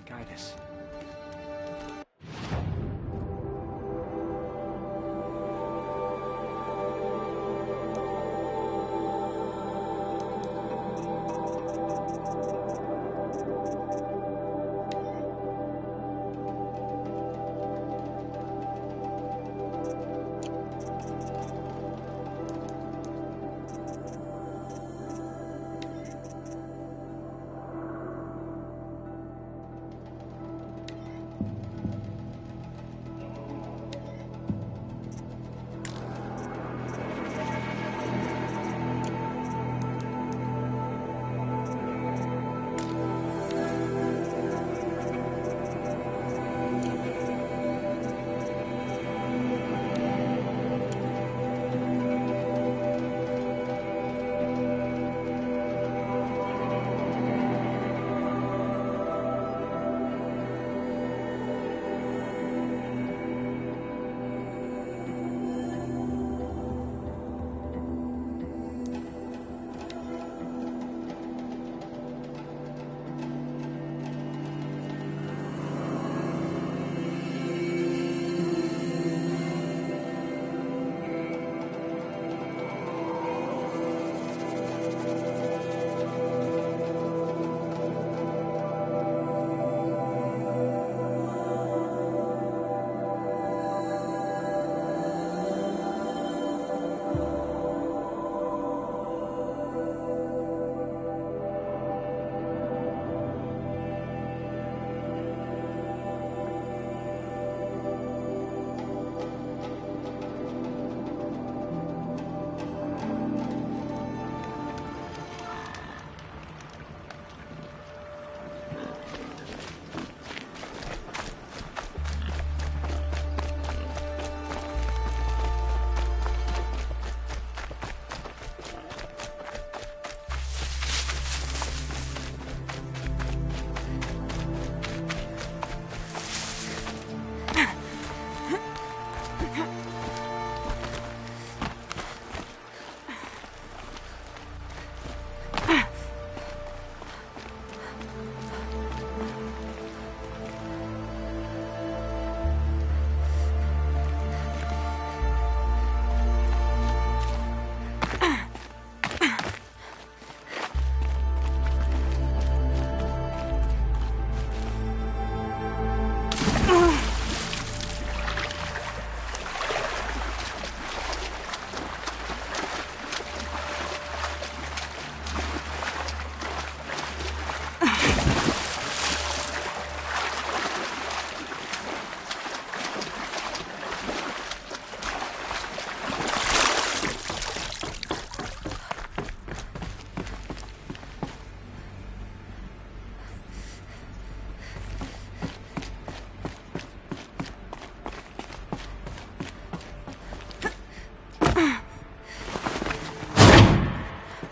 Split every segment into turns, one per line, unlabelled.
guide us.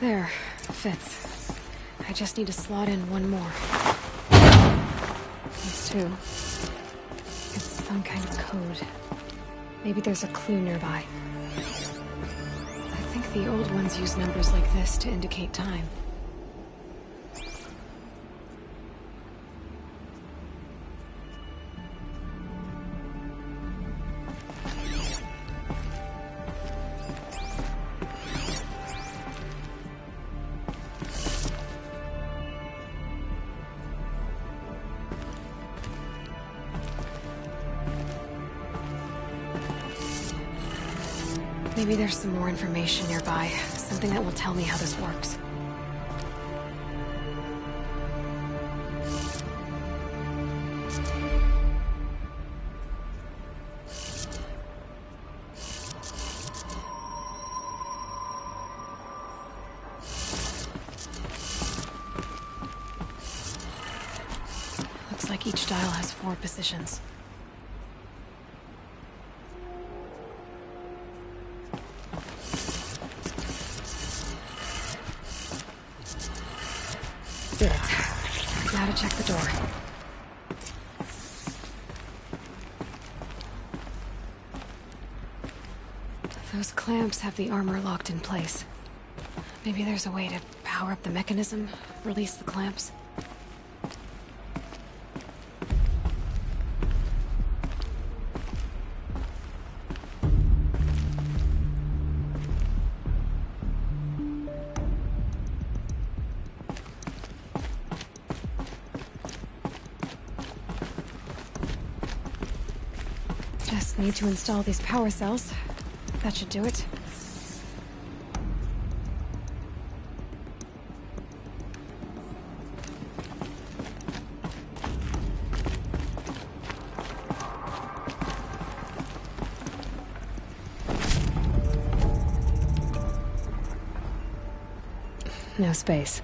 There, fits. I just need to slot in one more. These two. It's some kind of code. Maybe there's a clue nearby. I think the old ones use numbers like this to indicate time. Maybe there's some more information nearby, something that will tell me how this works. Looks like each dial has 4 positions. Did it. Now to check the door. Those clamps have the armor locked in place. Maybe there's a way to power up the mechanism, release the clamps. Just need to install these power cells. That should do it. No space.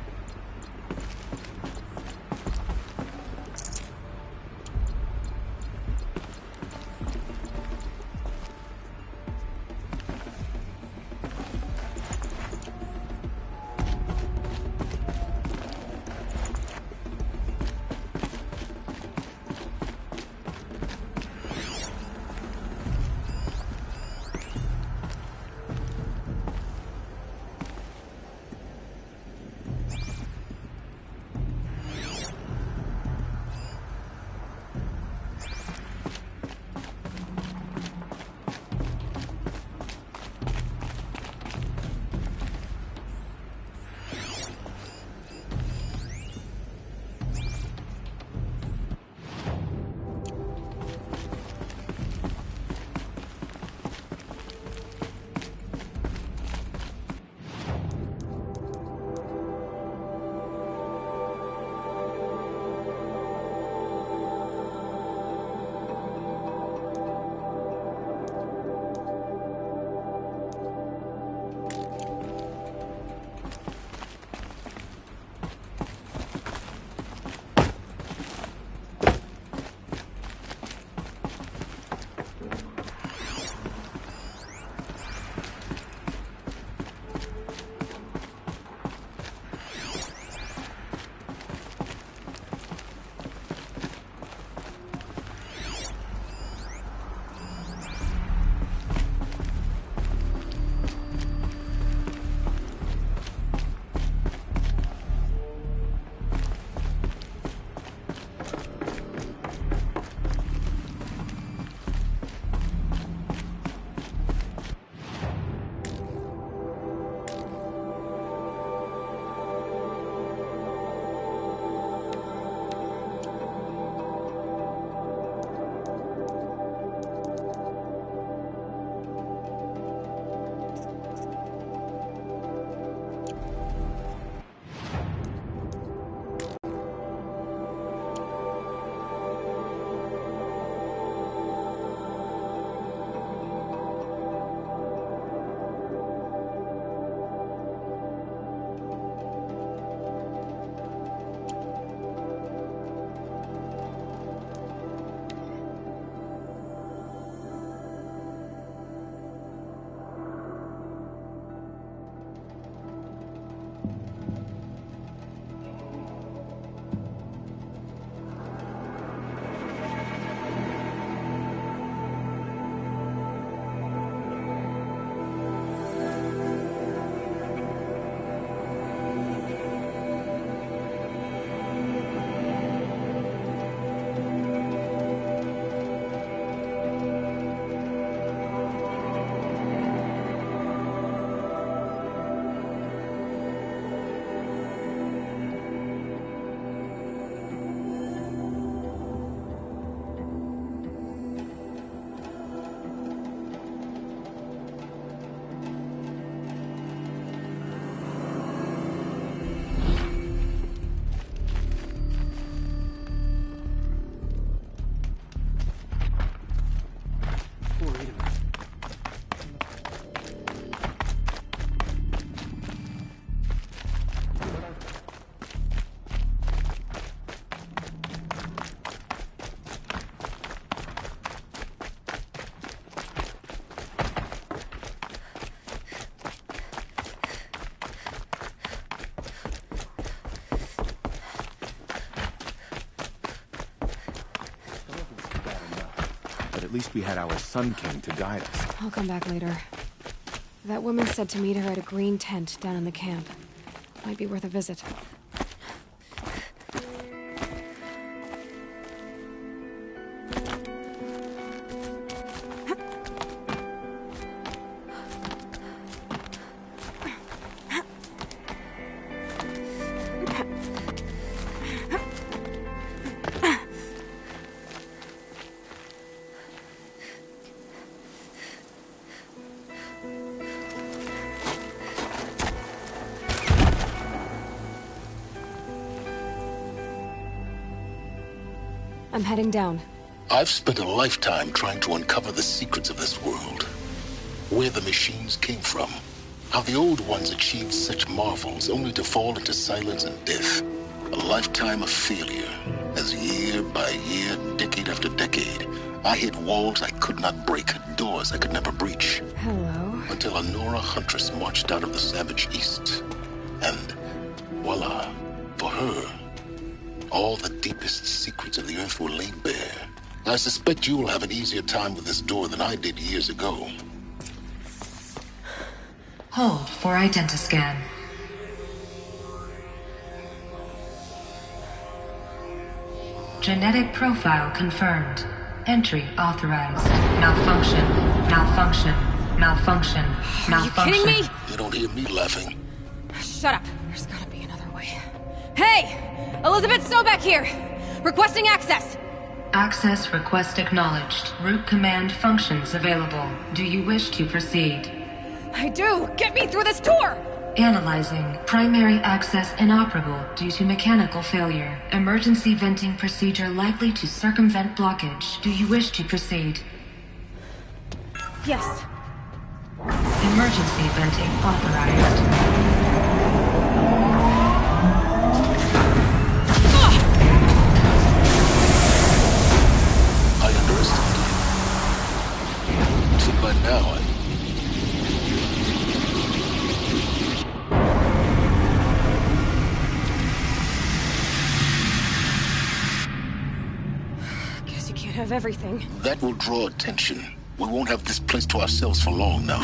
At least we had our Sun King to guide us.
I'll come back later. That woman said to meet her at a green tent down in the camp. Might be worth a visit. I'm heading down.
I've spent a lifetime trying to uncover the secrets of this world. Where the machines came from. How the old ones achieved such marvels only to fall into silence and death. A lifetime of failure. As year by year, decade after decade, I hit walls I could not break, doors I could never breach.
Hello.
Until a Nora huntress marched out of the savage east. And voila, for her, all the deepest secrets of the earth were laid bare. I suspect you will have an easier time with this door than I did years ago.
Hold for identiscan. Genetic profile confirmed. Entry authorized. Malfunction. Malfunction. Malfunction. Malfunction.
Are you kidding me?
You don't hear me laughing.
Shut up. There's gotta be another way. Hey! Elizabeth Sobek here! Requesting access!
Access request acknowledged. Root command functions available. Do you wish to proceed?
I do! Get me through this door!
Analyzing. Primary access inoperable due to mechanical failure. Emergency venting procedure likely to circumvent blockage. Do you wish to proceed?
Yes.
Emergency venting authorized.
I underestimated you. So by now,
Guess you can't have everything.
that will draw attention. We won't have this place to ourselves for long now.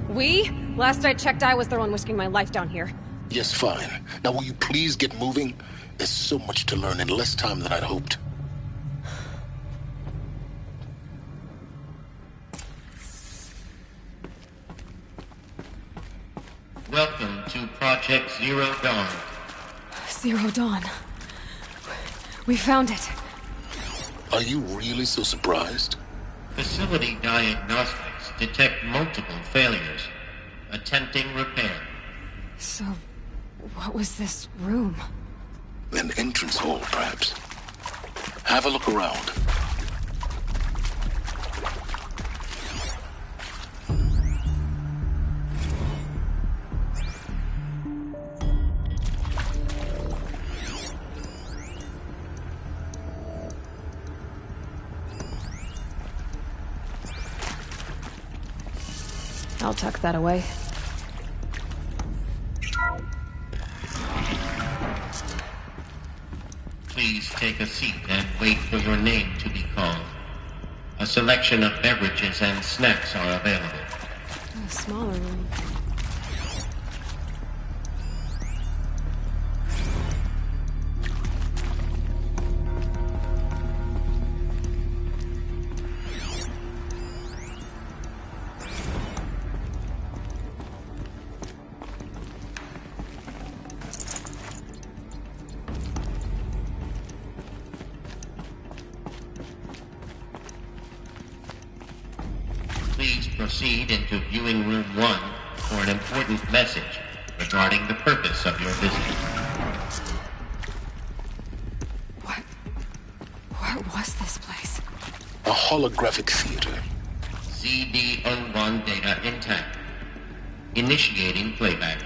We? Last I checked, I was the one risking my life down here.
Yes, fine. Now will you please get moving? There's so much to learn in less time than I'd hoped.
Welcome to Project Zero Dawn.
Zero Dawn. We found it.
Are you really so surprised?
Facility diagnostics detect multiple failures. Attempting repair.
So, what was this room?
An entrance hall, perhaps. Have a look around.
I'll tuck that away.
Please take a seat and wait for your name to be called. A selection of beverages and snacks are available.
A smaller room.
Please proceed into viewing room 1 for an important message regarding the purpose of your visit.
What was this place?
A holographic theater.
ZD-01 data intact. Initiating playback.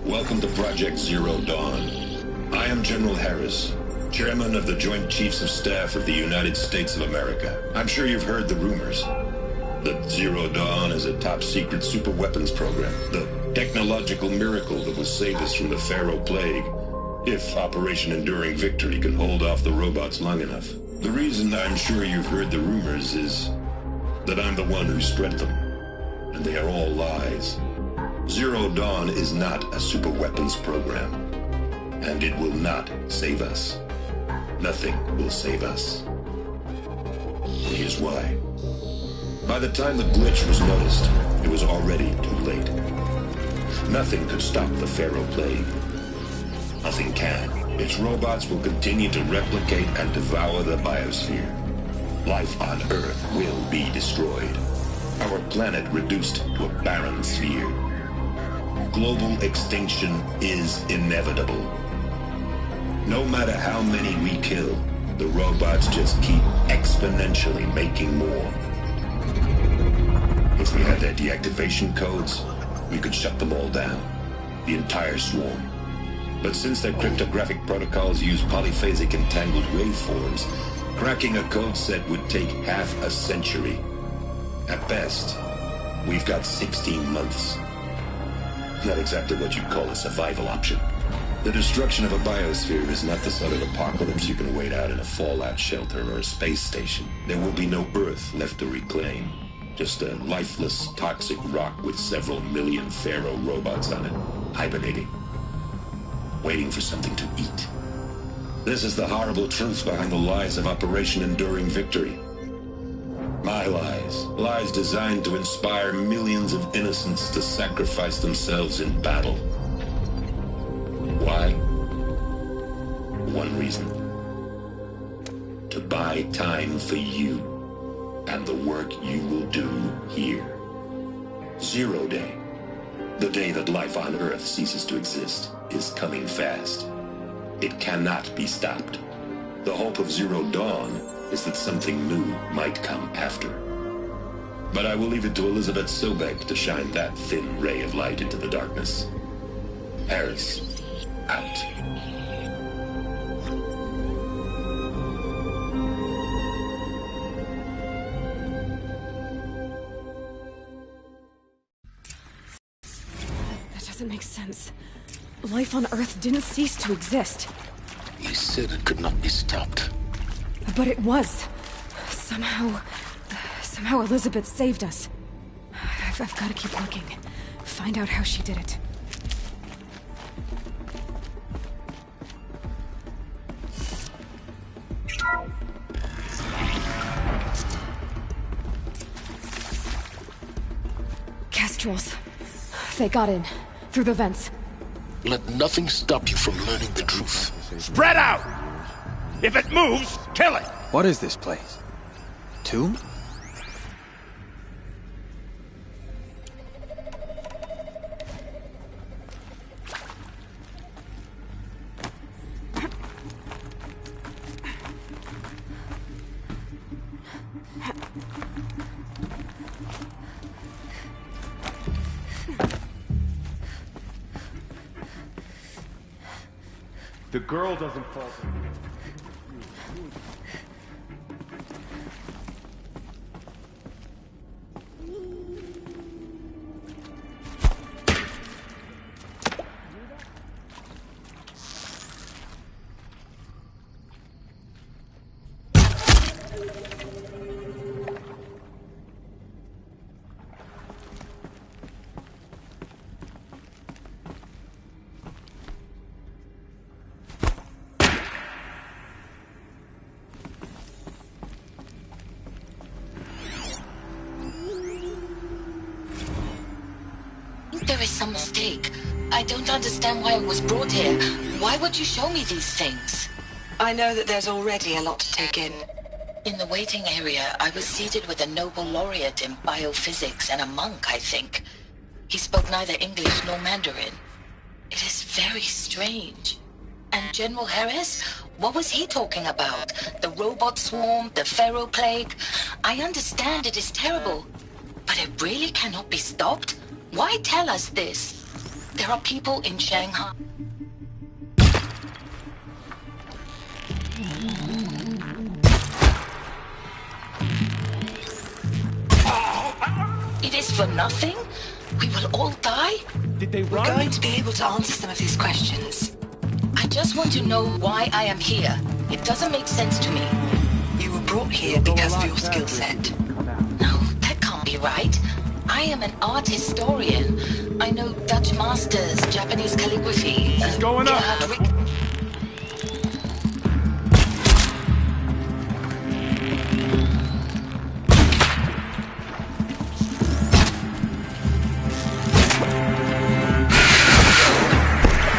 Welcome to Project Zero Dawn. I am General Harris, Chairman of the Joint Chiefs of Staff of the United States of America. I'm sure you've heard the rumors that Zero Dawn is a top-secret superweapons program, the technological miracle that will save us from the Pharaoh Plague, if Operation Enduring Victory can hold off the robots long enough. The reason I'm sure you've heard the rumors is that I'm the one who spread them, and they are all lies. Zero Dawn is not a superweapons program, and it will not save us. Nothing will save us. Here's why. By the time the glitch was noticed, it was already too late. Nothing could stop the Pharaoh Plague. Nothing can. Its robots will continue to replicate and devour the biosphere. Life on Earth will be destroyed. Our planet reduced to a barren sphere. Global extinction is inevitable. No matter how many we kill, the robots just keep exponentially making more. If we had their deactivation codes, we could shut them all down. The entire swarm. But since their cryptographic protocols use polyphasic entangled waveforms, cracking a code set would take half a century. At best, we've got 16 months. Not exactly what you'd call a survival option. The destruction of a biosphere is not the sort of apocalypse you can wait out in a fallout shelter or a space station. There will be no Earth left to reclaim. Just a lifeless, toxic rock with several million Pharaoh robots on it, hibernating, waiting for something to eat. This is the horrible truth behind the lies of Operation Enduring Victory. My lies. Lies designed to inspire millions of innocents to sacrifice themselves in battle. Why? One reason. To buy time for you and the work you will do here. Zero Day, the day that life on Earth ceases to exist, is coming fast. It cannot be stopped. The hope of Zero Dawn is that something new might come after. But I will leave it to Elizabeth Sobek to shine that thin ray of light into the darkness. Harris, out.
That doesn't make sense. Life on Earth didn't cease to exist.
You said it could not be stopped.
But it was. Somehow Elizabeth saved us. I've got to keep looking. Find out how she did it. Kestrels. They got in. Through the vents.
Let nothing stop you from learning the truth.
Spread out! If it moves, kill it!
What is this place? Tomb?
The girl doesn't fall.
There is some mistake. I don't understand why I was brought here. Why would you show me these things?
I know that there's already a lot to take in.
In the waiting area, I was seated with a Nobel laureate in biophysics and a monk, I think. He spoke neither English nor Mandarin. It is very strange. And General Harris? What was he talking about? The robot swarm, the Pharaoh plague? I understand it is terrible, but it really cannot be stopped? Why tell us this? There are people in Shanghai. It is for nothing? We will all die?
Did they
We're
run?
going to be able to answer some of these questions.
I just want to know why I am here. It doesn't make sense to me.
You were brought here because of your skill set.
No, that can't be right. I am an art historian. I know Dutch masters, Japanese calligraphy.
She's going up.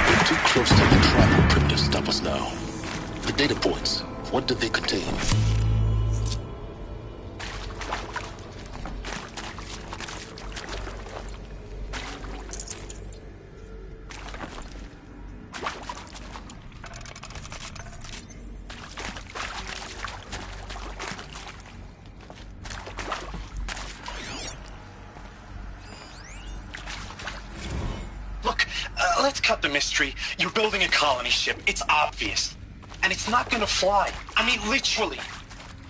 We're too close to the tribal crypt to stop us now. The data points, what did they contain?
Look, let's cut the mystery. You're building a colony ship. It's obvious. And it's not gonna fly. I mean, literally.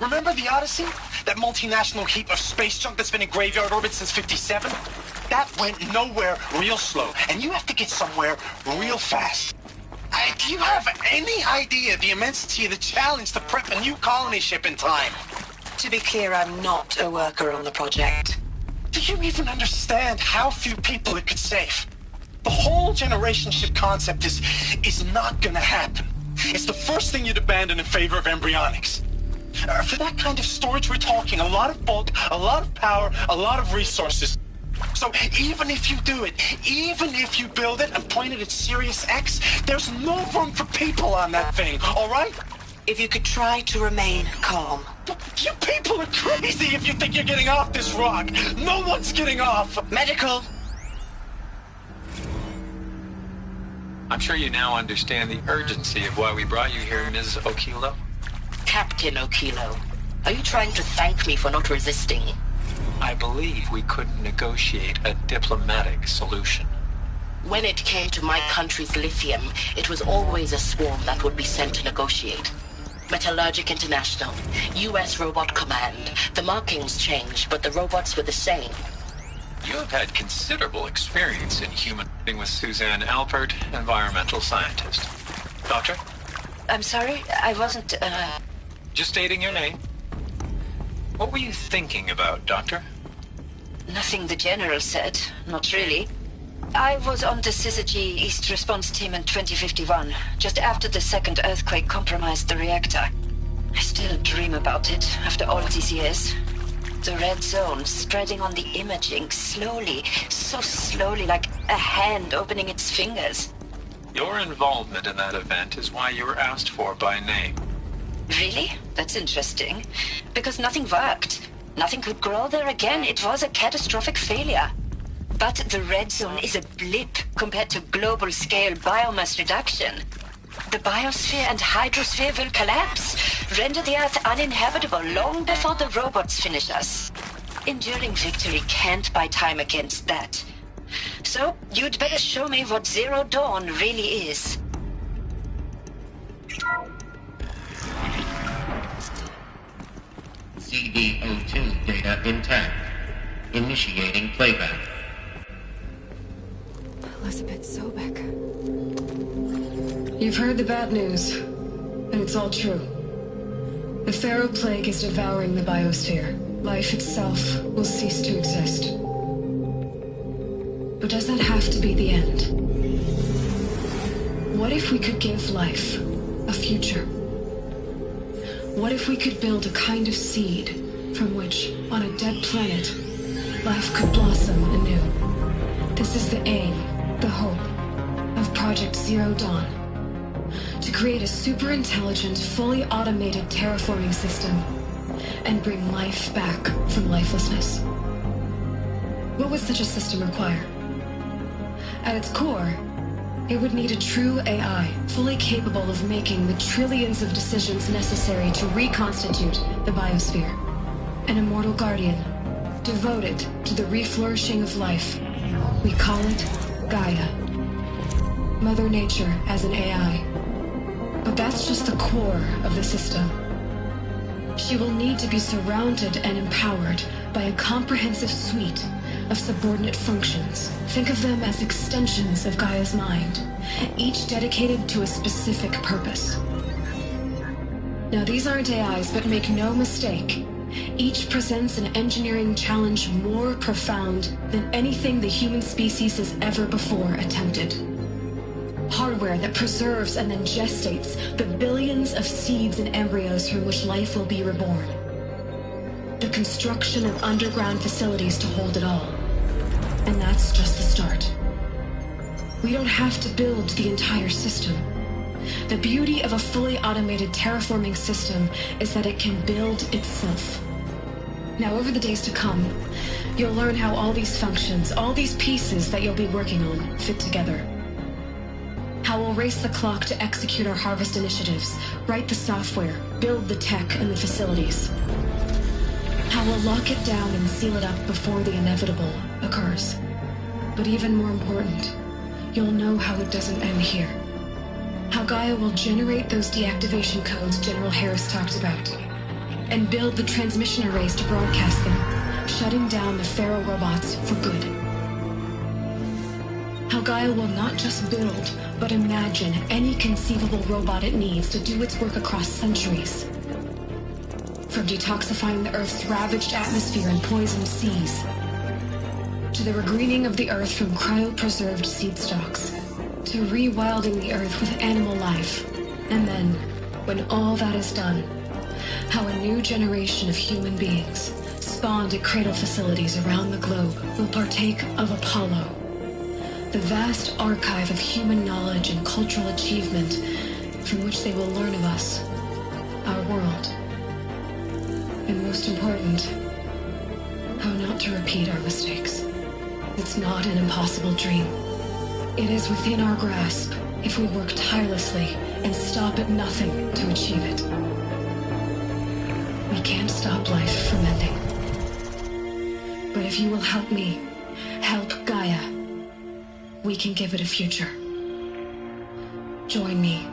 Remember the Odyssey? That multinational heap of space junk that's been in graveyard orbit since 57? That went nowhere real slow. And you have to get somewhere real fast. Do you have any idea the immensity of the challenge to prep a new colony ship in time?
To be clear, I'm not a worker on the project.
Do you even understand how few people it could save? The whole generation ship concept is not gonna happen. It's the first thing you'd abandon in favor of embryonics. For that kind of storage, we're talking a lot of bulk, a lot of power, a lot of resources. So even if you do it, even if you build it and point it at Sirius X, there's no room for people on that thing, all right?
If you could try to remain calm.
You people are crazy if you think you're getting off this rock. No one's getting off.
Medical.
I'm sure you now understand the urgency of why we brought you here, Ms. Okilo.
Captain Okilo, are you trying to thank me for not resisting?
I believe we couldn't negotiate a diplomatic solution.
When it came to my country's lithium, it was always a swarm that would be sent to negotiate. Metallurgic International, U.S. Robot Command. The markings changed, but the robots were the same.
You have had considerable experience in human with Suzanne Alpert, environmental scientist. Doctor?
I'm sorry, I wasn't,
Just stating your name. What were you thinking about, Doctor?
Nothing the General said, not really. I was on the Syzygy East Response Team in 2051, just after the second earthquake compromised the reactor. I still dream about it, after all these years. The red zone spreading on the imaging, slowly, so slowly, like a hand opening its fingers.
Your involvement in that event is why you were asked for by name.
Really? That's interesting. Because nothing worked. Nothing could grow there again. It was a catastrophic failure. But the red zone is a blip compared to global-scale biomass reduction. The biosphere and hydrosphere will collapse, render the Earth uninhabitable long before the robots finish us. Enduring victory can't buy time against that. So, you'd better show me what Zero Dawn really is.
CD02 data intact. Initiating playback.
Elizabeth Sobek. You've heard the bad news, and it's all true. The Pharaoh Plague is devouring the biosphere. Life itself will cease to exist. But does that have to be the end? What if we could give life a future? What if we could build a kind of seed from which, on a dead planet, life could blossom anew? This is the aim, the hope, of Project Zero Dawn. To create a super-intelligent, fully automated terraforming system and bring life back from lifelessness. What would such a system require? At its core, it would need a true AI, fully capable of making the trillions of decisions necessary to reconstitute the biosphere. An immortal guardian, devoted to the reflourishing of life. We call it Gaia. Mother Nature as an AI. But that's just the core of the system. She will need to be surrounded and empowered by a comprehensive suite of subordinate functions. Think of them as extensions of Gaia's mind, each dedicated to a specific purpose. Now, these aren't AIs, but make no mistake, each presents an engineering challenge more profound than anything the human species has ever before attempted. Hardware that preserves and then gestates the billions of seeds and embryos from which life will be reborn. The construction of underground facilities to hold it all. And that's just the start. We don't have to build the entire system. The beauty of a fully automated terraforming system is that it can build itself. Now, over the days to come, you'll learn how all these functions, all these pieces that you'll be working on, fit together. How we'll race the clock to execute our harvest initiatives, write the software, build the tech and the facilities. How we'll lock it down and seal it up before the inevitable occurs. But even more important, you'll know how it doesn't end here. How Gaia will generate those deactivation codes General Harris talked about, and build the transmission arrays to broadcast them, shutting down the Pharaoh robots for good. How Gaia will not just build, but imagine any conceivable robot it needs to do its work across centuries. From detoxifying the Earth's ravaged atmosphere and poisoned seas, to the regreening of the Earth from cryopreserved seed stalks, to rewilding the Earth with animal life. And then, when all that is done, how a new generation of human beings, spawned at cradle facilities around the globe, will partake of Apollo, the vast archive of human knowledge and cultural achievement from which they will learn of us, our world. And most important, how not to repeat our mistakes. It's not an impossible dream. It is within our grasp if we work tirelessly and stop at nothing to achieve it. We can't stop life from ending. But if you will help me, help Gaia, we can give it a future. Join me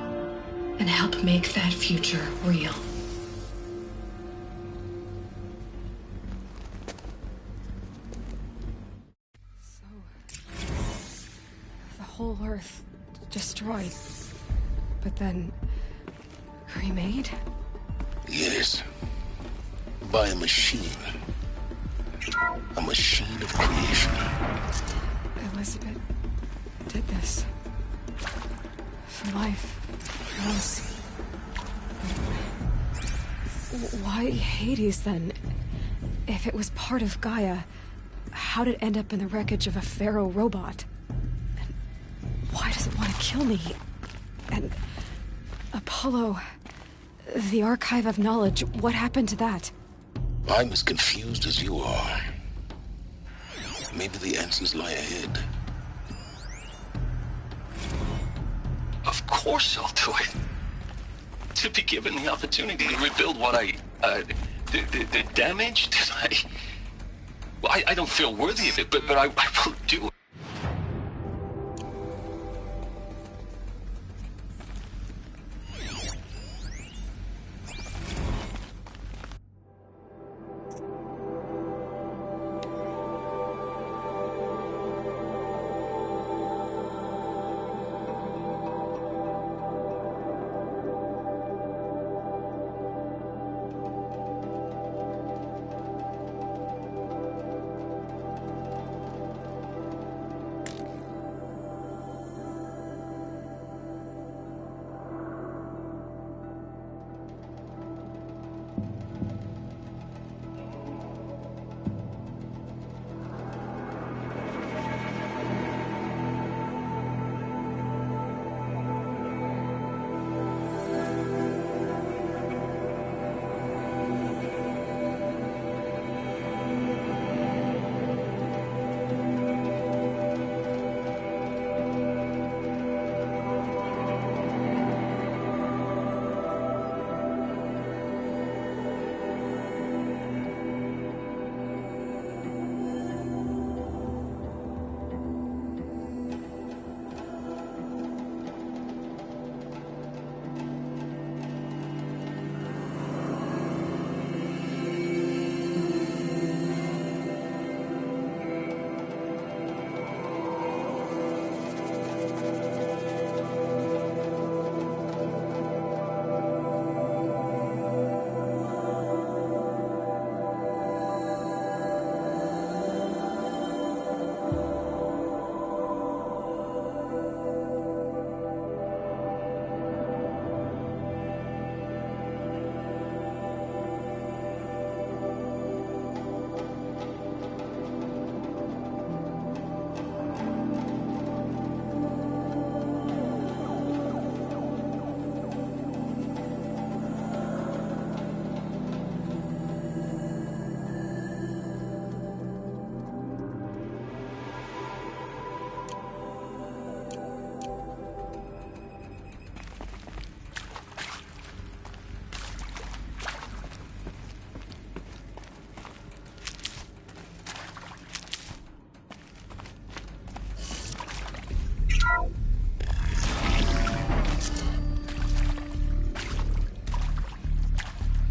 and help make that future real.
Whole Earth destroyed, but then remade?
Yes. By a machine. A machine of creation.
Elizabeth did this. For life. For us. Why Hades, then? If it was part of Gaia, how did it end up in the wreckage of a Pharaoh robot? Why does it want to kill me? And Apollo, the archive of knowledge, what happened to that?
I'm as confused as you are. Maybe the answers lie ahead.
Of course I'll do it. To be given the opportunity to rebuild what the damage that I don't feel worthy of it, but I will do it.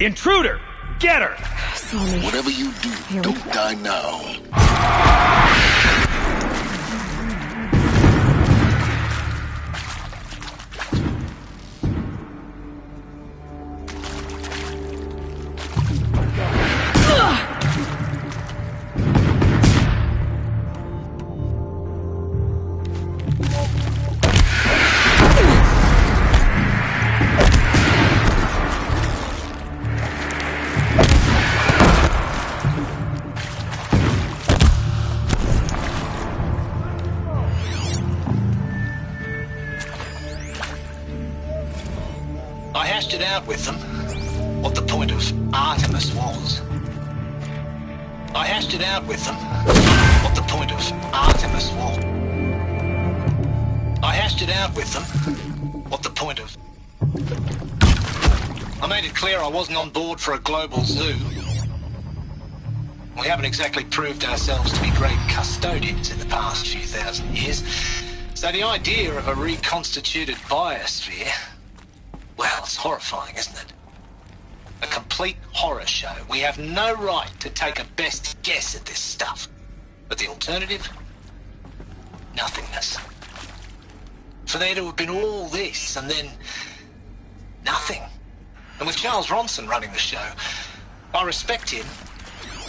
Intruder! Get her!
Sonny.
Whatever you do, don't die now.
I hashed it out with them, what the point of Artemis was. I hashed it out with them, what the point of Artemis was. I hashed it out with them, what the point of... I made it clear I wasn't on board for a global zoo. We haven't exactly proved ourselves to be great custodians in the past few thousand years, so the idea of a reconstituted biosphere... well, it's horrifying, isn't it? A complete horror show. We have no right to take a best guess at this stuff. But the alternative? Nothingness. For there to have been all this, and then... nothing. And with Charles Ronson running the show, I respect him.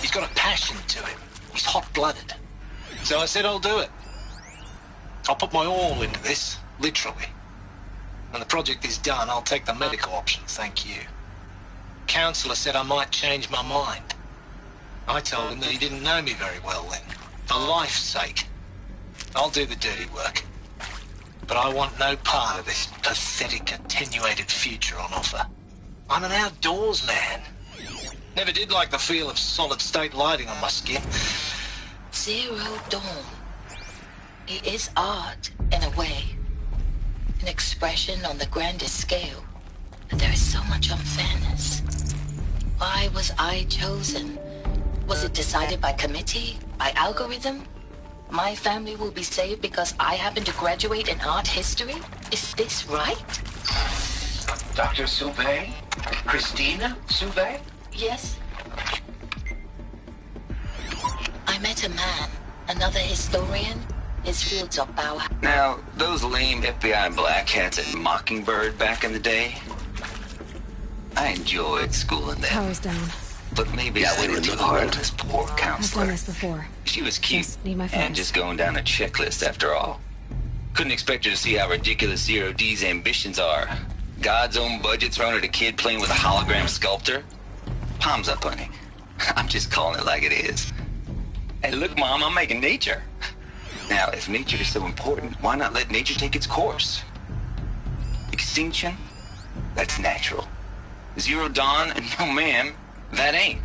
He's got a passion to him. He's hot-blooded. So I said I'll do it. I'll put my all into this, literally. When the project is done, I'll take the medical option, thank you. Counselor said I might change my mind. I told him that he didn't know me very well then. For life's sake. I'll do the dirty work. But I want no part of this pathetic, attenuated future on offer. I'm an outdoors man. Never did like the feel of solid-state lighting on my skin.
Zero Dawn. It is art, in a way. An expression on the grandest scale. But there is so much unfairness. Why was I chosen? Was it decided by committee? By algorithm? My family will be saved because I happen to graduate in art history? Is this right?
Dr. Sauvé? Christina Sauvé?
Yes. I met a man, another historian. His fields are Bauhaus.
Now, those lame FBI black hats at Mockingbird back in the day, I enjoyed schooling them.
Power's down.
But maybe I went into the heart of this poor
I've
counselor.
done this before.
She was cute
Just need my
and
friends.
just going down a checklist after all. Couldn't expect her to see how ridiculous Zero D's ambitions are. God's own budget thrown at a kid playing with a hologram sculptor. Palms up, honey. I'm just calling it like it is. Hey, look, Mom, I'm making nature. Now, if nature is so important, why not let nature take its course? Extinction? That's natural. Zero Dawn? No, ma'am, that ain't.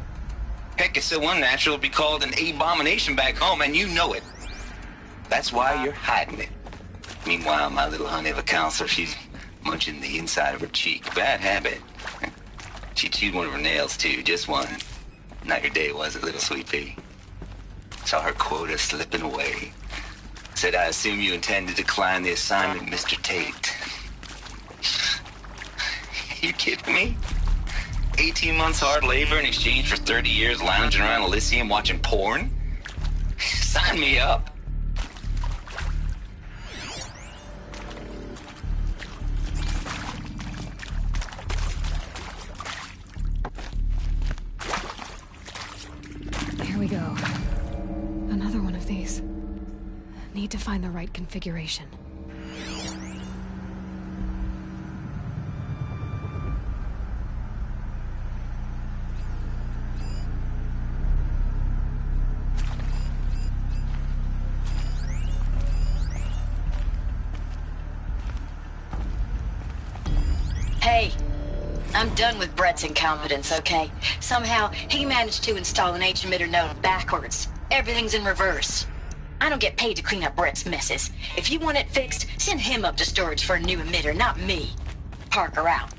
Heck, it's so unnatural to be called an abomination back home, and you know it. That's why you're hiding it. Meanwhile, my little honey of a counselor, she's munching the inside of her cheek. Bad habit. She chewed one of her nails, too, just one. Not your day, was it, little sweet pea? Saw her quota slipping away. Said, I assume you intend to decline the assignment, Mr. Tate. You kidding me? 18 months hard labor in exchange for 30 years lounging around Elysium watching porn? Sign me up.
Here we go. Another one of these. Need to find the right configuration.
Hey, I'm done with Brett's incompetence, okay? Somehow, he managed to install an H-emitter node backwards. Everything's in reverse. I don't get paid to clean up Brett's messes. If you want it fixed, send him up to storage for a new emitter, not me. Parker out.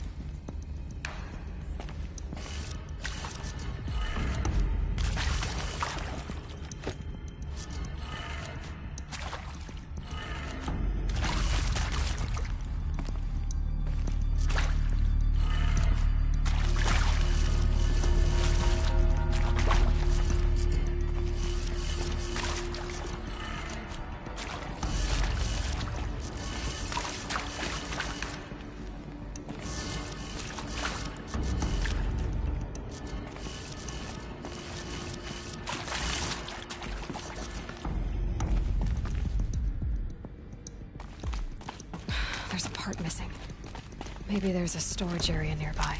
part missing. Maybe there's a storage area nearby.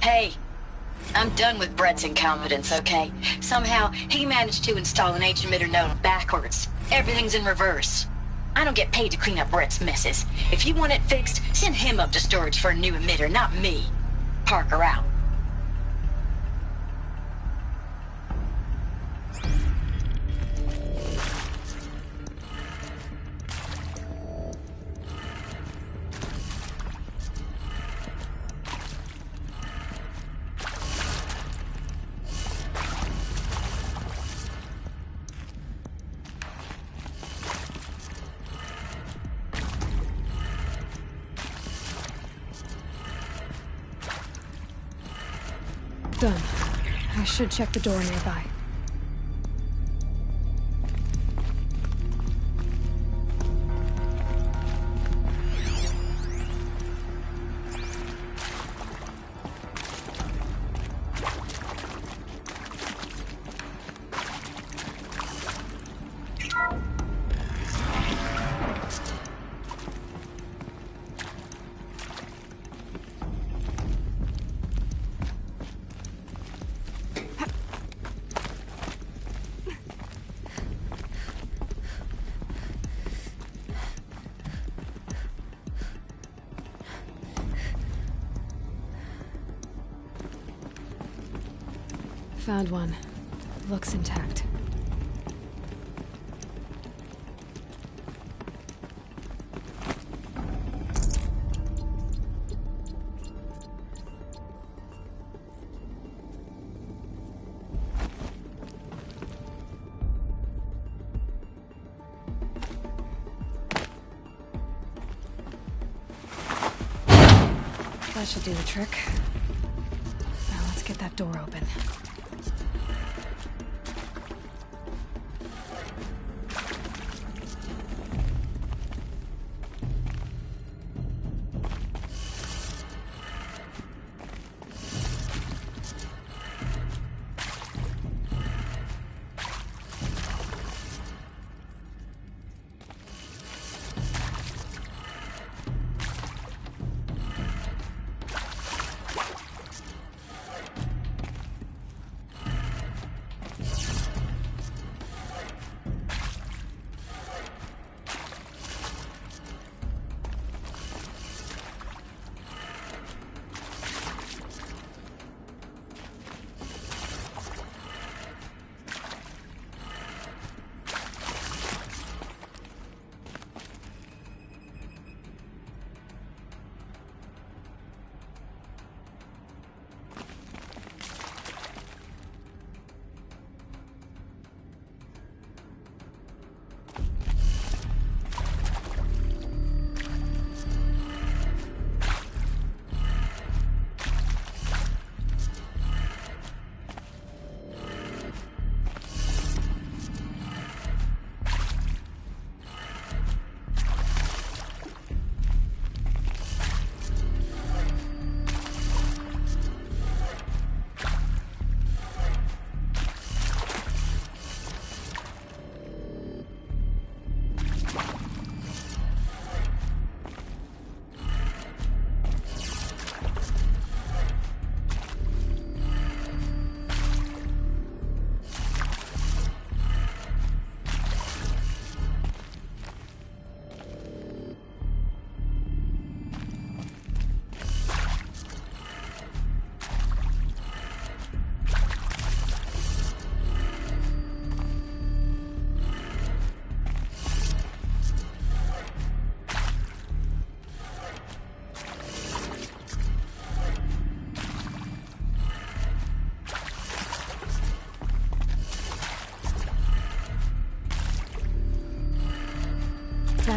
Hey, I'm done with Brett's incompetence, okay? Somehow, he managed to install an H-emitter node backwards. Everything's in reverse. I don't get paid to clean up Brett's messes. If you want it fixed, send him up to storage for a new emitter, not me. Parker out.
Done. I should check the door nearby. Found one. Looks intact. That should do the trick. Now let's get that door open.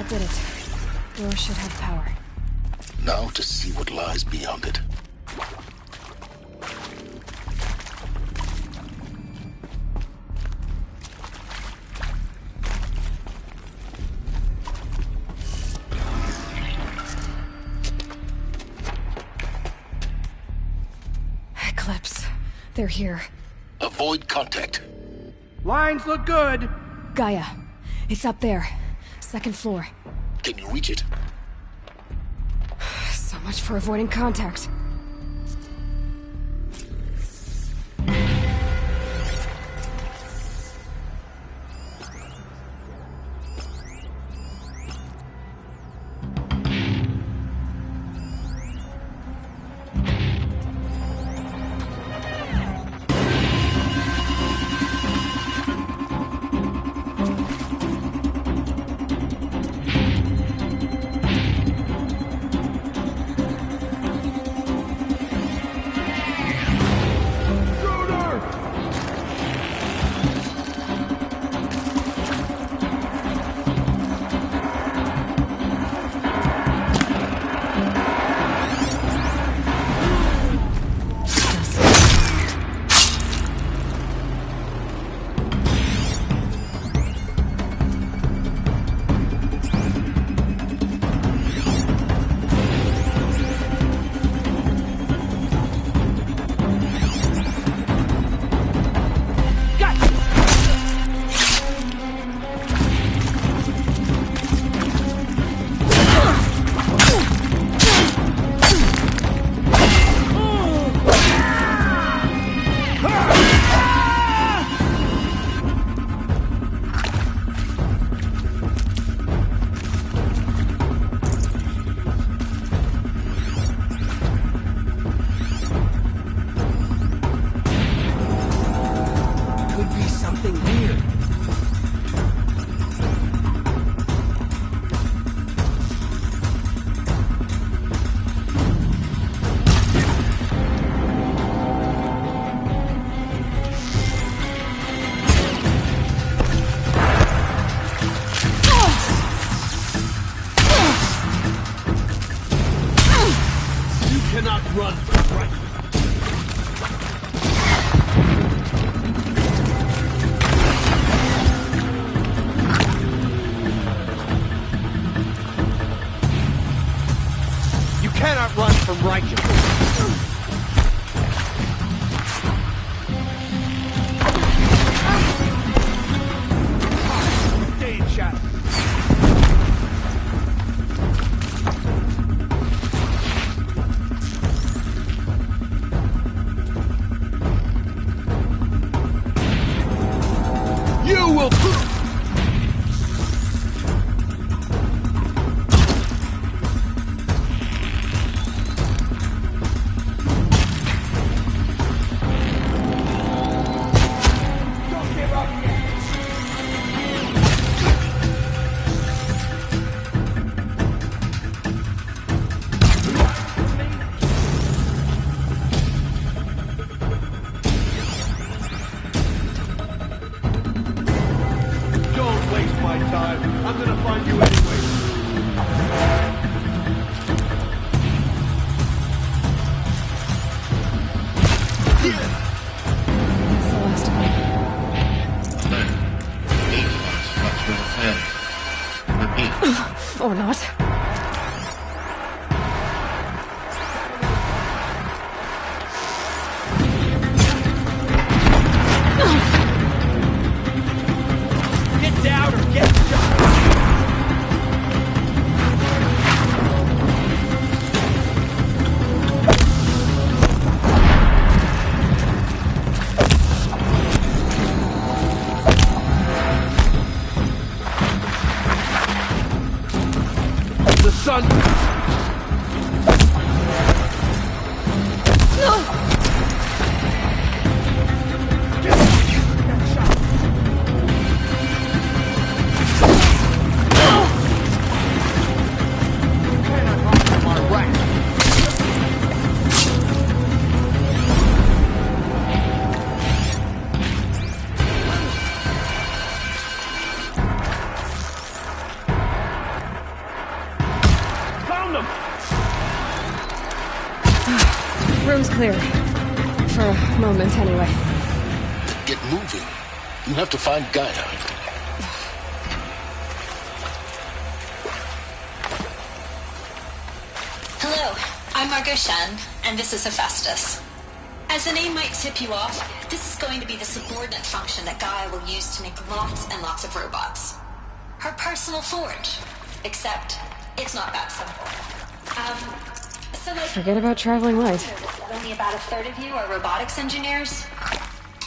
Did it. Door should have power.
Now to see what lies beyond it.
Eclipse. They're here.
Avoid contact.
Lines look good.
Gaia. It's up there. Second floor.
Can you reach it?
So much for avoiding contact. Or not.
Get down or get shot! The sun...
No!
them!
Room's clear. For a moment, anyway.
Get moving. You have to find Gaia.
Hello, I'm Margot Shan, and this is Hephaestus. As the name might tip you off, this is going to be the subordinate function that Gaia will use to make lots and lots of robots. Her personal forge. Except, it's not that simple.
Forget about traveling light.
Only about a third of you are robotics engineers.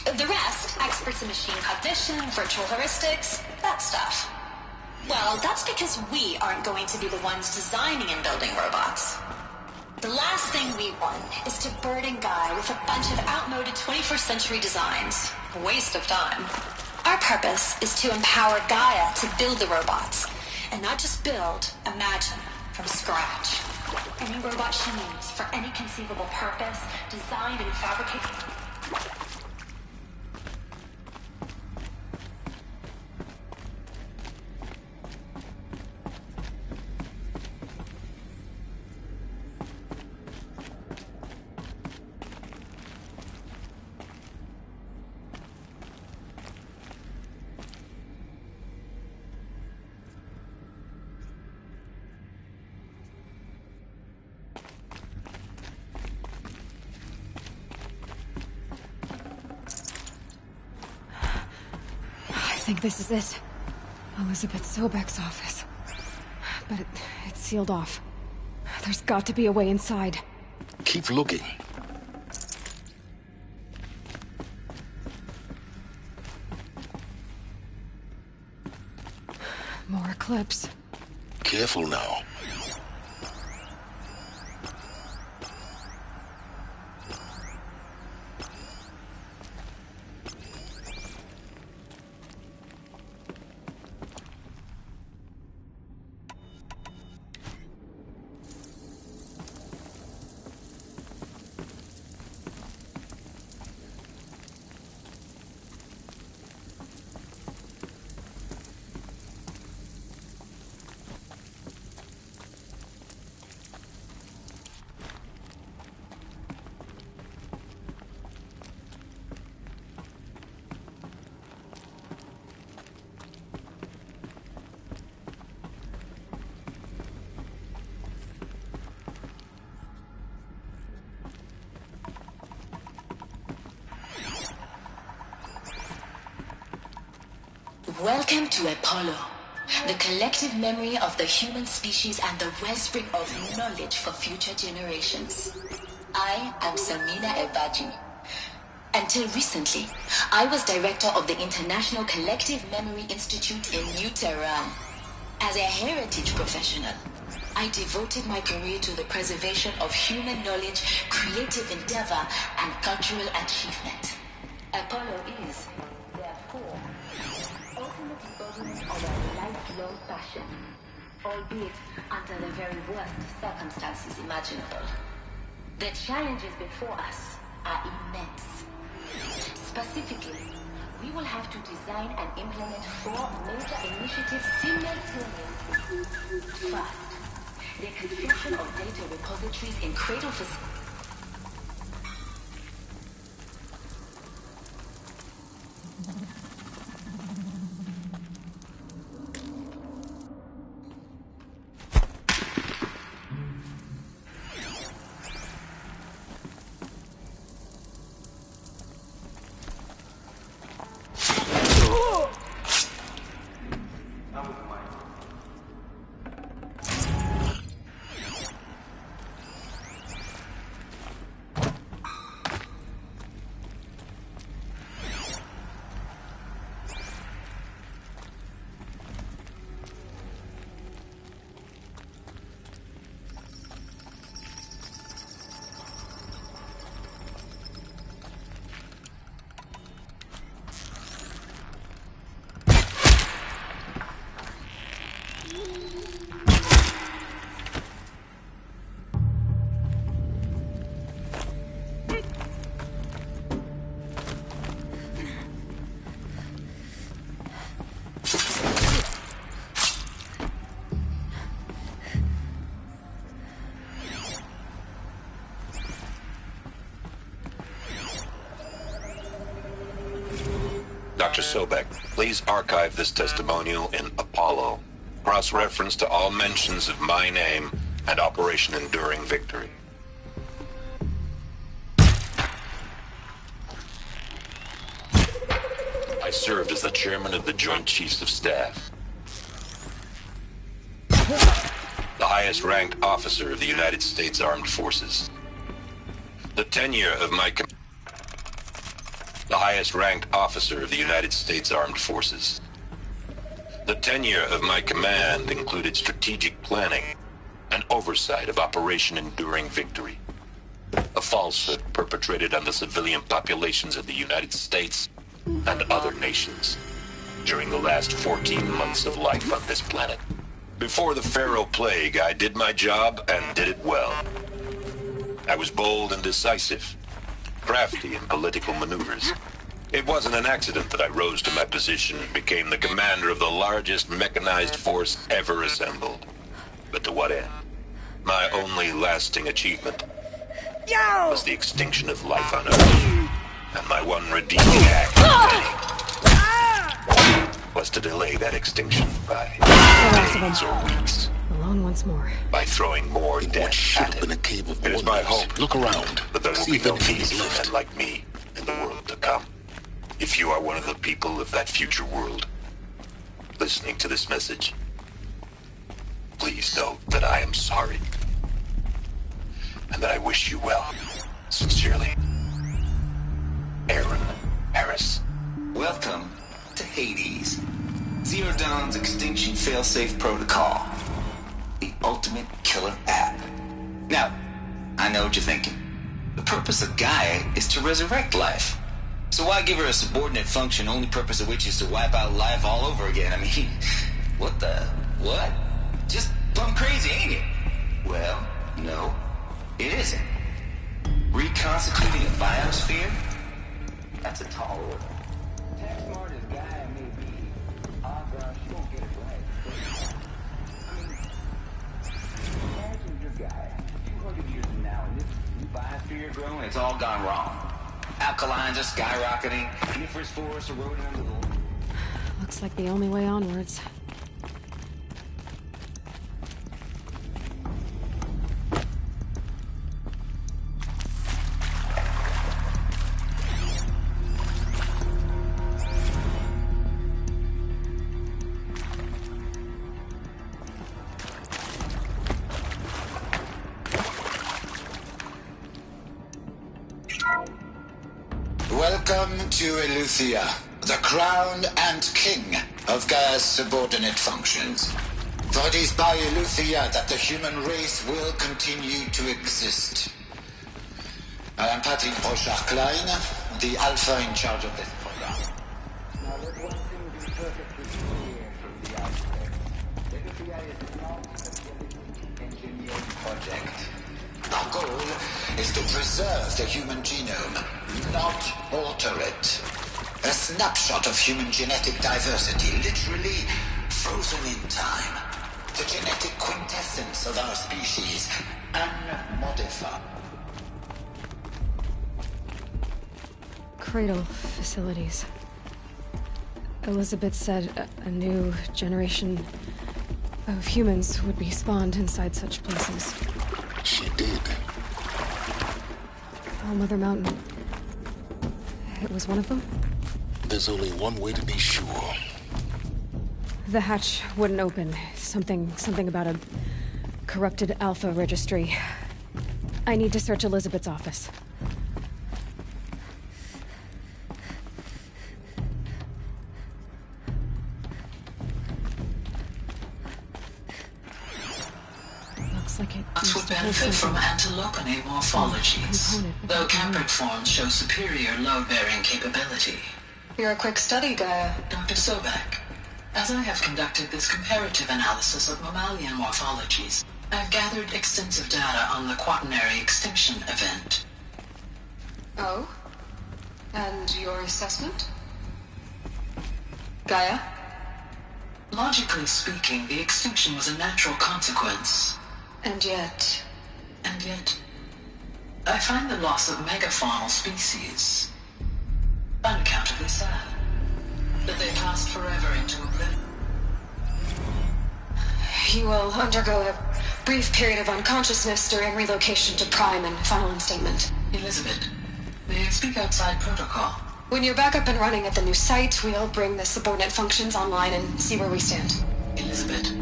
The rest, experts in machine cognition, virtual heuristics, that stuff. Well, that's because we aren't going to be the ones designing and building robots. The last thing we want is to burden Gaia with a bunch of outmoded 21st century designs. A waste of time. Our purpose is to empower Gaia to build the robots. And not just build, imagine, from scratch. Any robot she needs for any conceivable purpose, designed and fabricated.
I think this is it. Elizabeth Sobek's office. But it's sealed off. There's got to be a way inside.
Keep looking.
More eclipse.
Careful now.
Welcome to Apollo, the collective memory of the human species and the wellspring of knowledge for future generations. I am Samina Ebaji. Until recently, I was director of the International Collective Memory Institute in New Tehran. As a heritage professional, I devoted my career to the preservation of human knowledge, creative endeavor, and cultural achievement. Apollo is, therefore, ultimate embodiment of a lifelong passion, albeit under the very worst circumstances imaginable. The challenges before us are immense. Specifically, we will have to design and implement 4 major initiatives simultaneously. First, the construction of data repositories in cradle facilities.
Dr. Sobek, please archive this testimonial in Apollo. Cross-reference to all mentions of my name and Operation Enduring Victory. I served as the chairman of the Joint Chiefs of Staff. The highest-ranked officer of the United States Armed Forces. The tenure of my The highest-ranked officer of the United States Armed Forces. The tenure of my command included strategic planning and oversight of Operation Enduring Victory, a falsehood perpetrated on the civilian populations of the United States and other nations during the last 14 months of life on this planet. Before the Pharaoh Plague, I did my job and did it well. I was bold and decisive, crafty in political maneuvers. It wasn't an accident that I rose to my position and became the commander of the largest mechanized force ever assembled. But to what end? My only lasting achievement was the extinction of life on Earth. And my one redeeming act was to delay that extinction by days or weeks.
Alone once more.
By throwing more death
should
at
have been a cave of
It is my
wonders.
hope.
Look around.
But there will
See
be
if
no
anything
need
is
for
left.
men like me in the world to come. If you are one of the people of that future world listening to this message, please know that I am sorry. And that I wish you well. Sincerely, Aaron Harris.
Welcome to Hades. Zero Dawn's Extinction Failsafe Protocol. The ultimate killer app. Now, I know what you're thinking. The purpose of Gaia is to resurrect life. So why give her a subordinate function, only purpose of which is to wipe out life all over again? I mean, what? Just plumb crazy, ain't it? Well, no, it isn't. Reconstituting a biosphere? That's a tall order. As smart as Gaia may be, odds are she won't get it right. I mean, imagine your Gaia 200 years from now, and this new biosphere growing, it's all gone wrong. Alkalines are skyrocketing, coniferous forests eroding under the...
Looks like the only way onwards.
Welcome to Eleuthia, the crown and king of Gaia's subordinate functions. For it is by Eleuthia that the human race will continue to exist. I am Patrick Brochard-Klein, the alpha in charge of this program. Now let one thing be perfectly clear from the outset. Eleuthia is not a genetically engineered project. Our goal is to preserve the human genome, not alter it. A snapshot of human genetic diversity, literally frozen in time. The genetic quintessence of our species, unmodified.
Cradle facilities. Elizabeth said a new generation of humans would be spawned inside such places.
She did.
All Mother Mountain. It was one of them?
There's only one way to be sure.
The hatch wouldn't open. Something about a corrupted Alpha registry. I need to search Elizabeth's office. Looks like it.
Plants would benefit from antilopine morphologies, though Cambric forms show superior load-bearing capability.
You're a quick study, Gaia.
Dr. Sobek, as I have conducted this comparative analysis of mammalian morphologies, I've gathered extensive data on the quaternary extinction event.
Oh? And your assessment? Gaia?
Logically speaking, the extinction was a natural consequence.
And yet,
I find the loss of megafaunal species unaccountably sad.
But they passed forever into oblivion.
You will undergo a brief period of unconsciousness during relocation to Prime and final instatement.
Elizabeth, may I speak outside protocol?
When you're back up and running at the new site, we'll bring the subordinate functions online and see where we stand.
Elizabeth,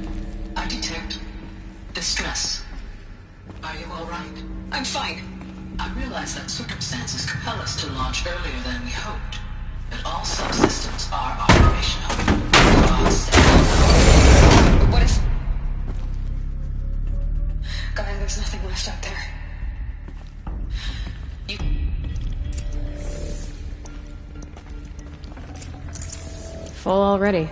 I detect distress. Are you all right?
I'm fine.
I realize that circumstances compel us to launch earlier than we hoped, but all subsystems are operational. For God's sake.
What if... Gaia, there's nothing left out there. Full already.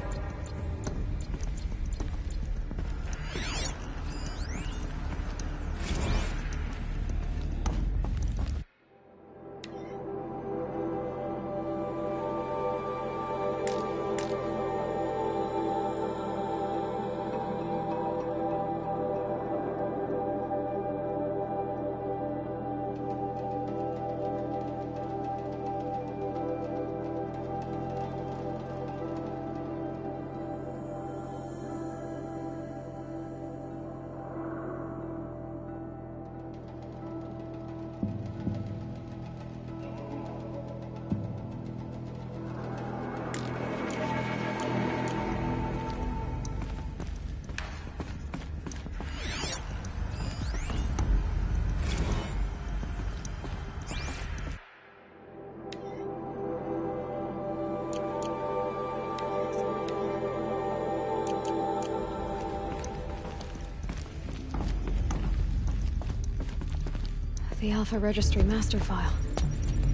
The Alpha Registry master file.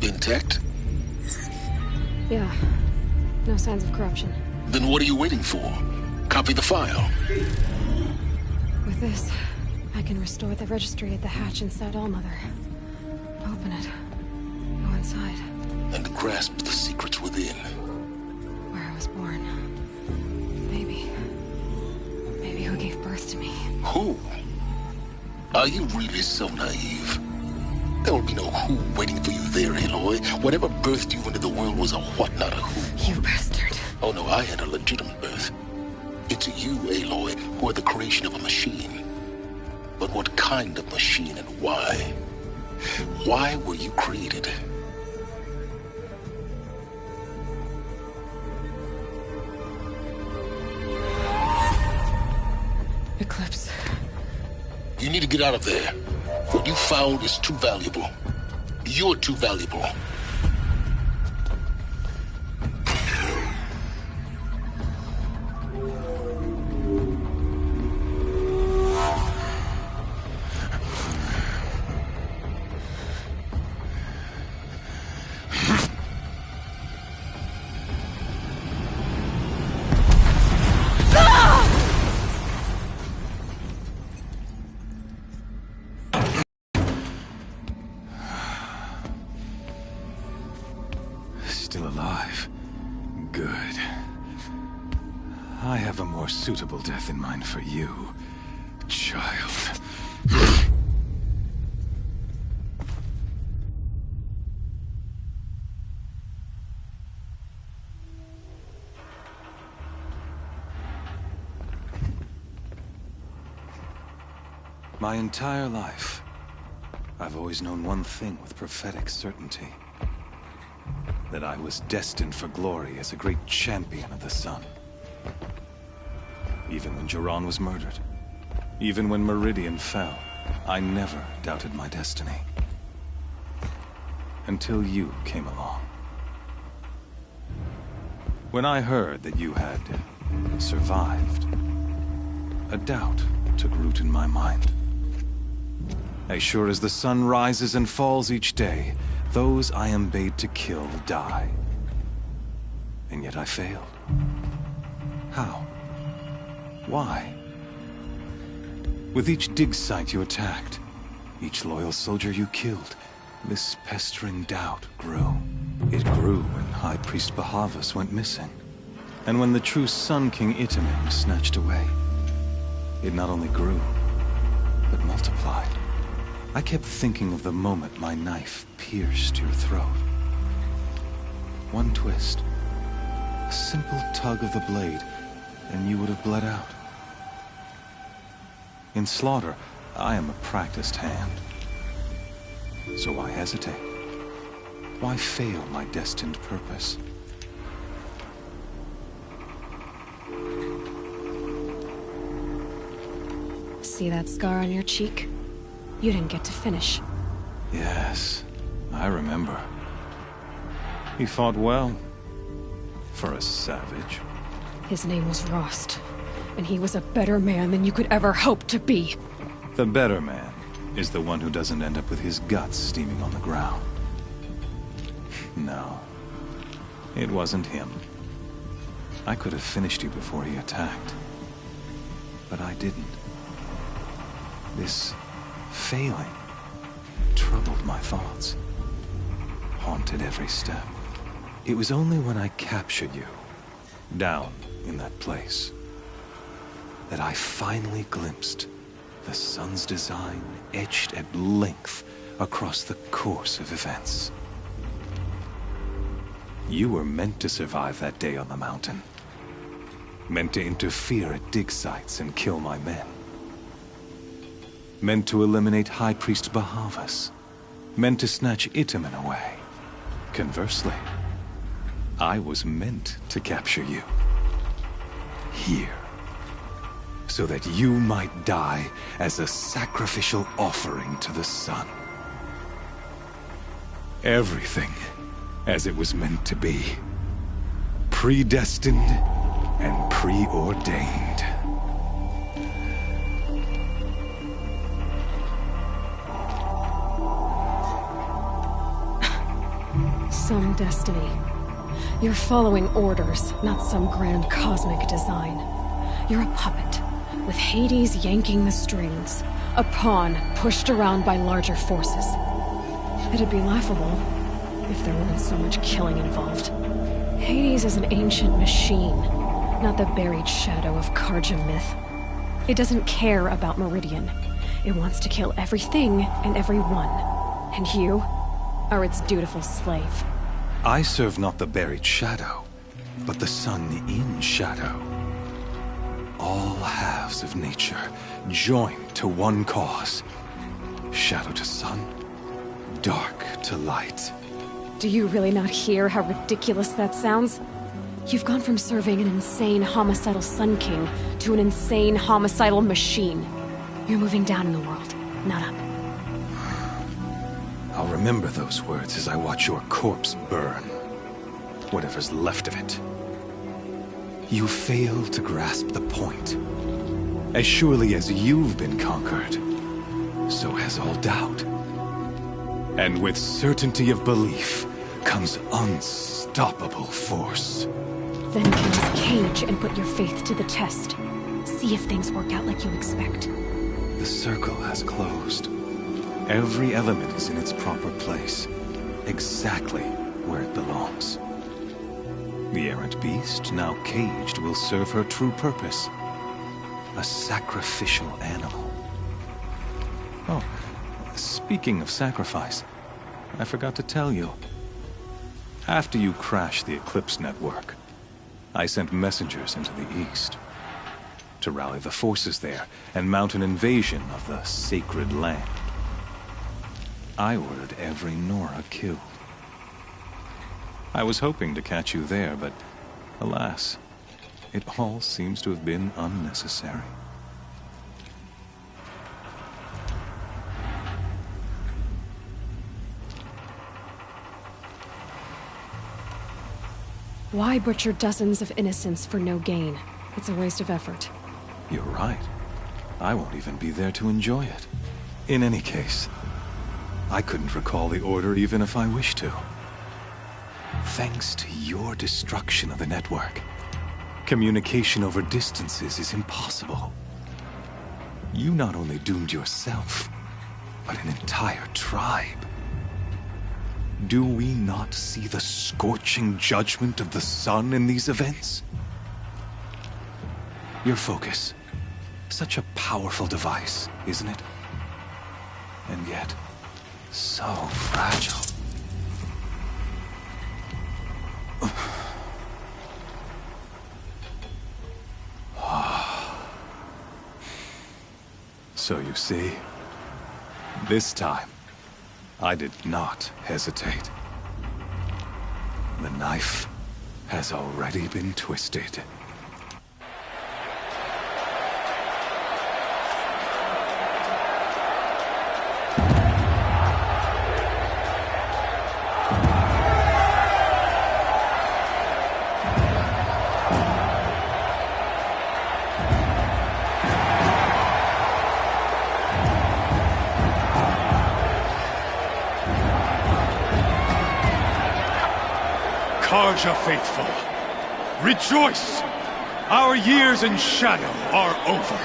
Intact?
Yeah. No signs of corruption.
Then what are you waiting for? Copy the file.
With this, I can restore the registry at the hatch inside Allmother. Open it. Go inside.
And grasp the secrets within.
Where I was born. Maybe who gave birth to me.
Who? Are you really so naive? There will be no who waiting for you there, Aloy. Whatever birthed you into the world was a what, not a who.
You bastard.
Oh no, I had a legitimate birth. It's you, Aloy, who are the creation of a machine. But what kind of machine and why? Why were you created?
Eclipse.
You need to get out of there. What you found is too valuable. You're too valuable.
Still alive. Good. I have a more suitable death in mind for you, child. My entire life, I've always known one thing with prophetic certainty. That I was destined for glory as a great champion of the sun. Even when Jiran was murdered, even when Meridian fell, I never doubted my destiny. Until you came along. When I heard that you had survived, a doubt took root in my mind. As sure as the sun rises and falls each day, those I am bade to kill die. And yet I failed. How? Why? With each dig site you attacked, each loyal soldier you killed, this pestering doubt grew. It grew when High Priest Bahavas went missing. And when the true Sun King Itamen was snatched away. It not only grew, but multiplied. I kept thinking of the moment my knife pierced your throat. One twist, a simple tug of the blade, and you would have bled out. In slaughter, I am a practiced hand. So why hesitate? Why fail my destined purpose?
See that scar on your cheek? You didn't get to finish.
Yes, I remember. He fought well. For a savage.
His name was Rost, and he was a better man than you could ever hope to be.
The better man is the one who doesn't end up with his guts steaming on the ground. No, it wasn't him. I could have finished you before he attacked. But I didn't. This failing troubled my thoughts, haunted every step. It was only when I captured you, down in that place, that I finally glimpsed the sun's design etched at length across the course of events. You were meant to survive that day on the mountain. Meant to interfere at dig sites and kill my men. Meant to eliminate High Priest Bahavas. Meant to snatch Itamen away. Conversely, I was meant to capture you. Here. So that you might die as a sacrificial offering to the sun. Everything as it was meant to be. Predestined and preordained.
Some destiny. You're following orders, not some grand cosmic design. You're a puppet, with Hades yanking the strings. A pawn pushed around by larger forces. It'd be laughable if there weren't so much killing involved. Hades is an ancient machine, not the buried shadow of Karja myth. It doesn't care about Meridian. It wants to kill everything and everyone. And you are its dutiful slave.
I serve not the buried shadow, but the sun in shadow. All halves of nature joined to one cause. Shadow to sun, dark to light.
Do you really not hear how ridiculous that sounds? You've gone from serving an insane homicidal Sun King to an insane homicidal machine. You're moving down in the world, not up.
I'll remember those words as I watch your corpse burn. Whatever's left of it. You fail to grasp the point. As surely as you've been conquered, so has all doubt. And with certainty of belief comes unstoppable force.
Then kill his cage and put your faith to the test. See if things work out like you expect.
The circle has closed. Every element is in its proper place, exactly where it belongs. The errant beast, now caged, will serve her true purpose. A sacrificial animal. Oh, speaking of sacrifice, I forgot to tell you. After you crashed the Eclipse network, I sent messengers into the east to rally the forces there and mount an invasion of the sacred land. I ordered every Nora killed. I was hoping to catch you there, but alas, it all seems to have been unnecessary.
Why butcher dozens of innocents for no gain? It's a waste of effort.
You're right. I won't even be there to enjoy it. In any case, I couldn't recall the order even if I wished to. Thanks to your destruction of the network, communication over distances is impossible. You not only doomed yourself, but an entire tribe. Do we not see the scorching judgment of the sun in these events? Your focus, such a powerful device, isn't it? And yet, so fragile. So you see, this time, I did not hesitate. The knife has already been twisted.
Karja faithful, rejoice! Our years in shadow are over.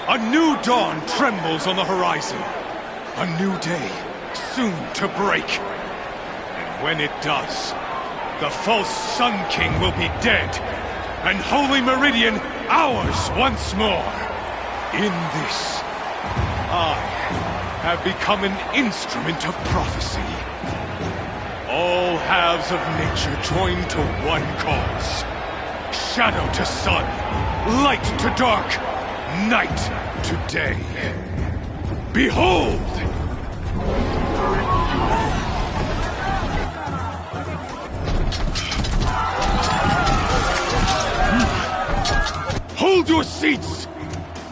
A new dawn trembles on the horizon. A new day soon to break. And when it does, the false Sun King will be dead, and Holy Meridian ours once more. In this, I have become an instrument of prophecy. All halves of nature join to one cause. Shadow to sun, light to dark, night to day. Behold! Hold your seats!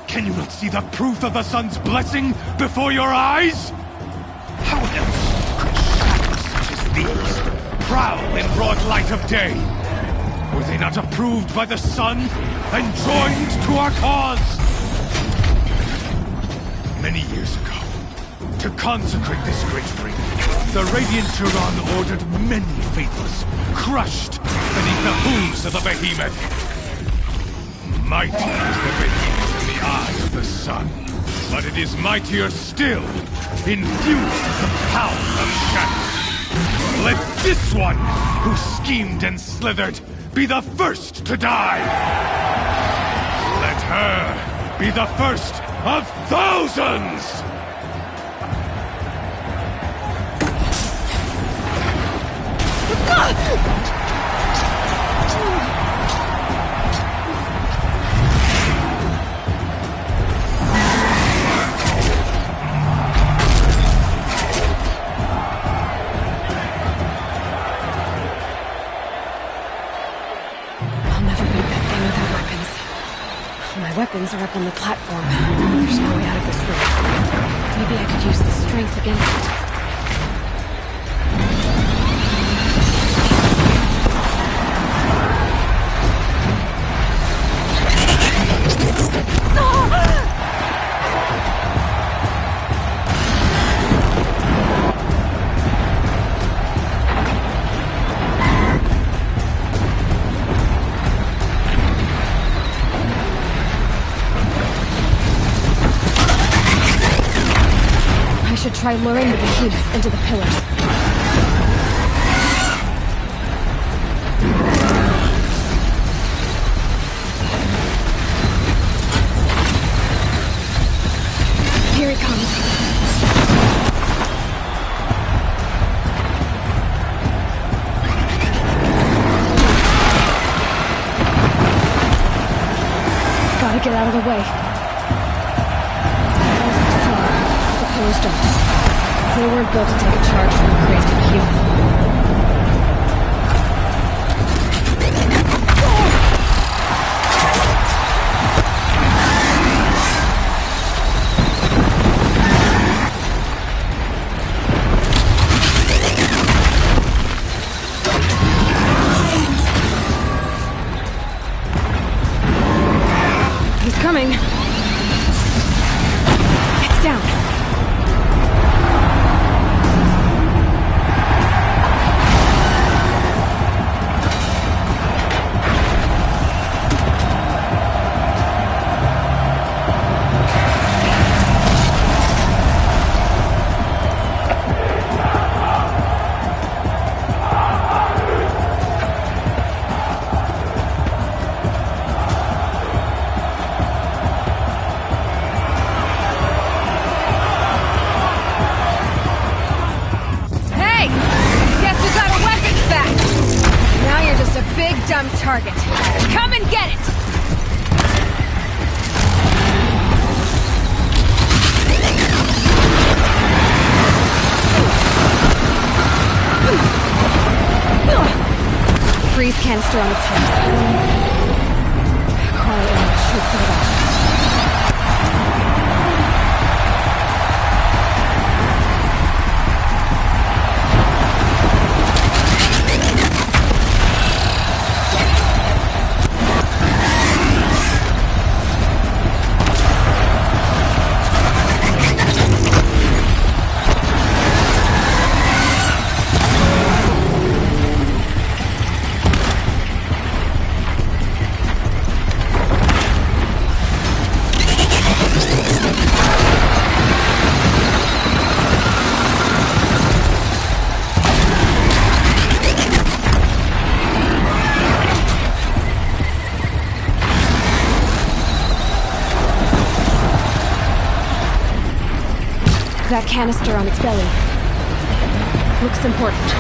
Can you not see the proof of the sun's blessing before your eyes? How else could shadows such as these prowl in broad light of day? Were they not approved by the sun and joined to our cause? Many years ago, to consecrate this great ring, the Radiant Turan ordered many faithless, crushed beneath the hooves of the behemoth. Mighty is the behemoth in the eye of the sun, but it is mightier still, infused with the power of shadow. Let this one, who schemed and slithered, be the first to die! Let her be the first of thousands!
Weapons are up on the platform. There's no way out of this room. Maybe I could use the strength against it. Try luring the behemoth into the pillars. Here he comes. Gotta get out of the way. The pillars don't. They weren't built to take a charge from a crazy behemoth. He's coming. It's down. Target. Come and get it! canister on its head. Quiet and should set it off. That canister on its belly looks important.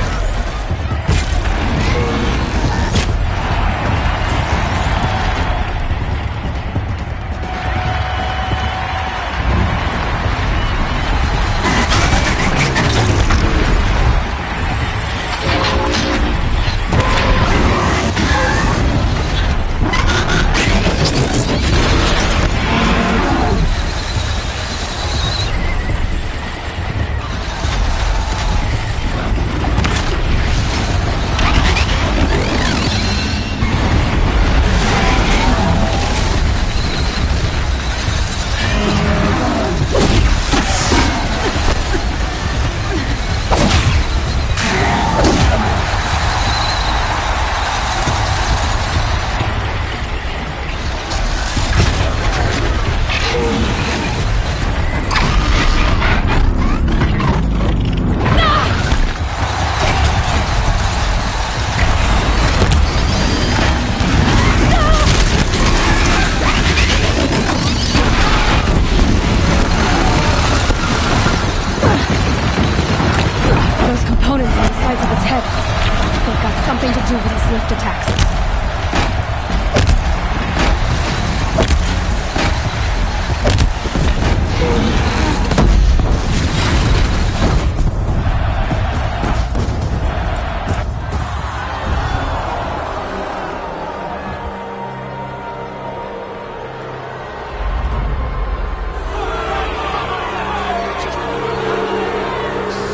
Something to do with these lift attacks.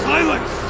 Silence!